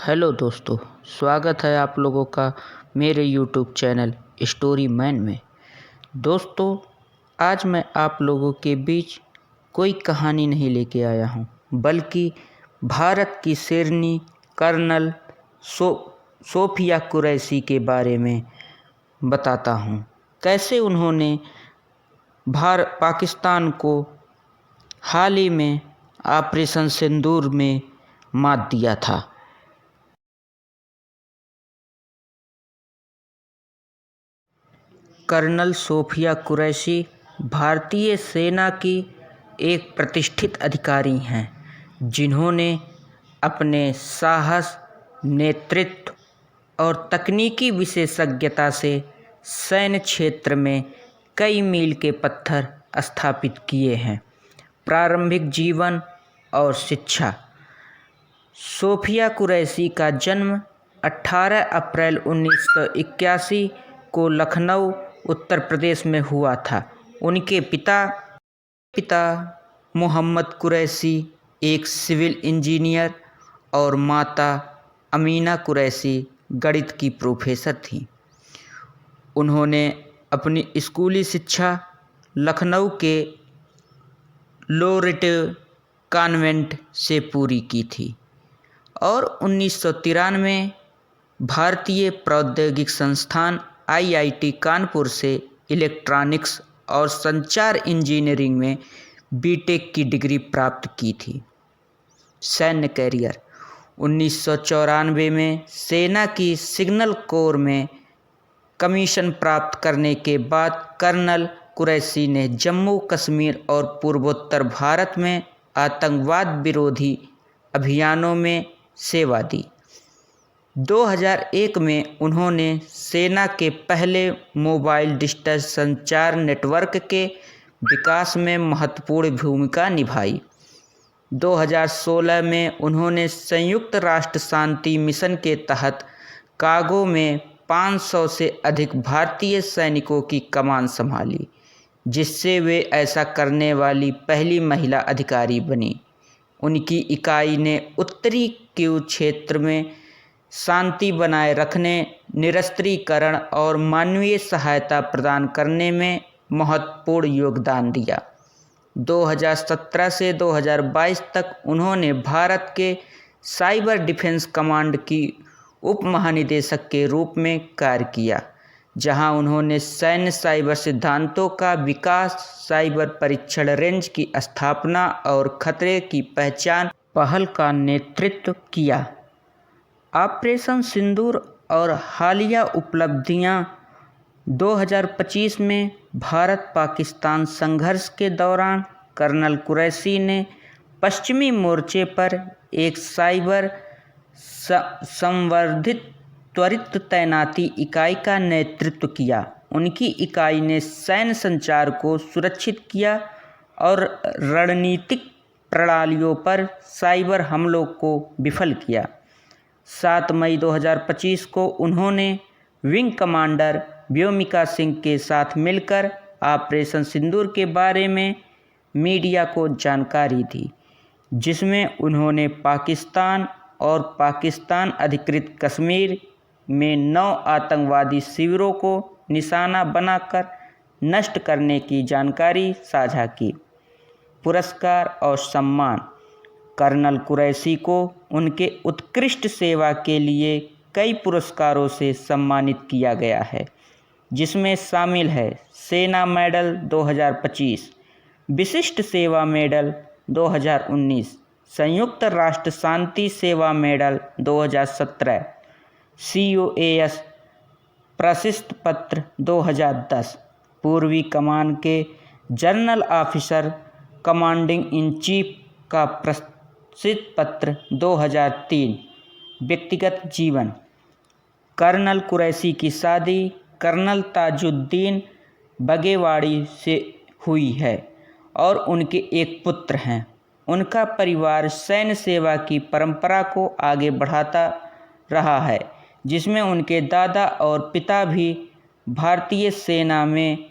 Hello दोस्तों, स्वागत है आप लोगों का मेरे यूट्यूब चैनल स्टोरी मैन में। दोस्तों, आज मैं आप लोगों के बीच कोई कहानी नहीं लेके आया हूँ, बल्कि भारत की शेरनी कर्नल सोफिया कुरैशी के बारे में बताता हूँ। कैसे उन्होंने पाकिस्तान को हाल ही में ऑपरेशन सिंदूर में मात दिया था। कर्नल सोफिया कुरैशी भारतीय सेना की एक प्रतिष्ठित अधिकारी हैं, जिन्होंने अपने साहस, नेतृत्व और तकनीकी विशेषज्ञता से सैन्य क्षेत्र में कई मील के पत्थर स्थापित किए हैं। प्रारंभिक जीवन और शिक्षा। सोफिया कुरैशी का जन्म 18 अप्रैल 1981 को लखनऊ, उत्तर प्रदेश में हुआ था। उनके पिता मोहम्मद कुरैशी एक सिविल इंजीनियर और माता अमीना कुरैशी गणित की प्रोफेसर थीं। उन्होंने अपनी स्कूली शिक्षा लखनऊ के लोरेटो कॉन्वेंट से पूरी की थी और 1993 भारतीय प्रौद्योगिक संस्थान IIT कानपुर से इलेक्ट्रॉनिक्स और संचार इंजीनियरिंग में बीटेक की डिग्री प्राप्त की थी। सैन्य कैरियर। 1994 में सेना की सिग्नल कोर में कमीशन प्राप्त करने के बाद कर्नल कुरैशी ने जम्मू कश्मीर और पूर्वोत्तर भारत में आतंकवाद विरोधी अभियानों में सेवा दी। 2001 में उन्होंने सेना के पहले मोबाइल डिजिटल संचार नेटवर्क के विकास में महत्वपूर्ण भूमिका निभाई। 2016 में उन्होंने संयुक्त राष्ट्र शांति मिशन के तहत कागो में 500 से अधिक भारतीय सैनिकों की कमान संभाली, जिससे वे ऐसा करने वाली पहली महिला अधिकारी बनी। उनकी इकाई ने उत्तरी क्यू क्षेत्र में शांति बनाए रखने, निरस्त्रीकरण और मानवीय सहायता प्रदान करने में महत्वपूर्ण योगदान दिया। 2017 से 2022 तक उन्होंने भारत के साइबर डिफेंस कमांड की उप महानिदेशक के रूप में कार्य किया, जहां उन्होंने सैन्य साइबर सिद्धांतों का विकास, साइबर परीक्षण रेंज की स्थापना और खतरे की पहचान पहल का नेतृत्व किया। ऑपरेशन सिंदूर और हालिया उपलब्धियां। 2025 में भारत पाकिस्तान संघर्ष के दौरान कर्नल कुरैशी ने पश्चिमी मोर्चे पर एक साइबर संवर्धित त्वरित तैनाती इकाई का नेतृत्व किया। उनकी इकाई ने सैन्य संचार को सुरक्षित किया और रणनीतिक प्रणालियों पर साइबर हमलों को विफल किया। 7 मई 2025 को उन्होंने विंग कमांडर व्योमिका सिंह के साथ मिलकर ऑपरेशन सिंदूर के बारे में मीडिया को जानकारी दी, जिसमें उन्होंने पाकिस्तान और पाकिस्तान अधिकृत कश्मीर में 9 आतंकवादी शिविरों को निशाना बनाकर नष्ट करने की जानकारी साझा की। पुरस्कार और सम्मान। कर्नल कुरैशी को उनके उत्कृष्ट सेवा के लिए कई पुरस्कारों से सम्मानित किया गया है, जिसमें शामिल है सेना मेडल 2025, विशिष्ट सेवा मेडल 2019, संयुक्त राष्ट्र शांति सेवा मेडल 2017, COAS प्रशस्ति पत्र 2010, पूर्वी कमान के general officer commanding in chief का प्रशस्ति पत्र 2003। व्यक्तिगत जीवन। कर्नल कुरैशी की शादी कर्नल ताजुद्दीन बगेवाड़ी से हुई है और उनके एक पुत्र हैं। उनका परिवार सैन्य सेवा की परंपरा को आगे बढ़ाता रहा है, जिसमें उनके दादा और पिता भी भारतीय सेना में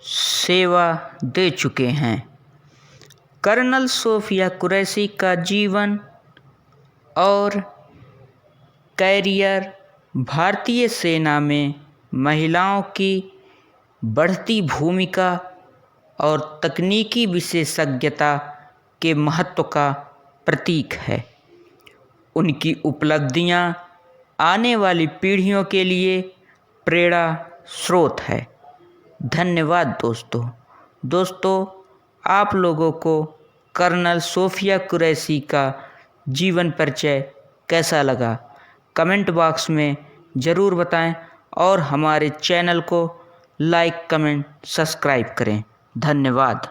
सेवा दे चुके हैं। कर्नल सोफिया कुरैशी का जीवन और कैरियर, भारतीय सेना में महिलाओं की बढ़ती भूमिका और तकनीकी विशेषज्ञता के महत्व का प्रतीक है। उनकी उपलब्धियां आने वाली पीढ़ियों के लिए प्रेरणा स्रोत है। धन्यवाद दोस्तों, आप लोगों को कर्नल सोफिया कुरैशी का जीवन परिचय कैसा लगा, कमेंट बॉक्स में ज़रूर बताएं और हमारे चैनल को लाइक, कमेंट, सब्सक्राइब करें। धन्यवाद।